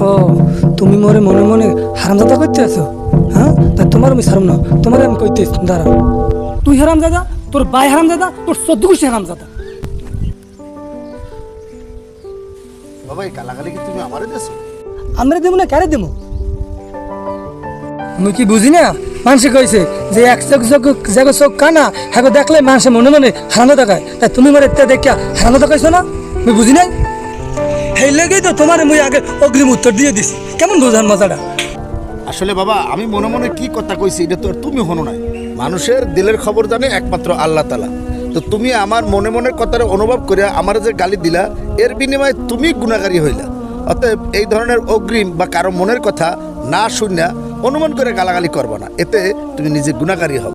ও তুমি মোরে মনে মনে হারামজাদা করতে আছো, হ্যাঁ? তা তোমার আমি ছাড়ব না, তোমার আমি কইতে দাঁড়া। তুই হারামজাদা, তোর ভাই হারামজাদা, তোর 14 গোষ্ঠী হারামজাদা। বাবা এই গালাগালি কি তুমি আমারে দেছো? আমরা দেবো না, কারে দেবো? আমি কি বুঝি না? মানুষে কইছে যে এক চোখ জাগো চোখ কানা, হ্যাঁ দেখলে মানুষে মনে মনে হারামজাদা খায়। তাই তুমি মোরে এটা দেখিয়া হারামজাদা কইছো না? আমি বুঝি নাই। সেই লেগেই তো তোমার মুই আগে অগ্রিম উত্তর দিয়ে দিছি। কেমন বোঝার মজাটা? আসলে বাবা আমি মনে মনে কি কথা কইছি এটা তো আর তুমি হনো নাই। মানুষের দিলের খবর জানে একমাত্র আল্লাহ তাআলা। তো তুমি আমার মনে মনের কথাটা অনুভব করে আমার যে গালি দিলা, এর বিনিময়ে তুমি গুনাহগারী হইলা। অতএব এই ধরনের অগ্রিম বা কারো মনের কথা না শুনিয়া অনুমান করে গালাগালি করবা না, এতে তুমি নিজে গুনাহগারী হবে।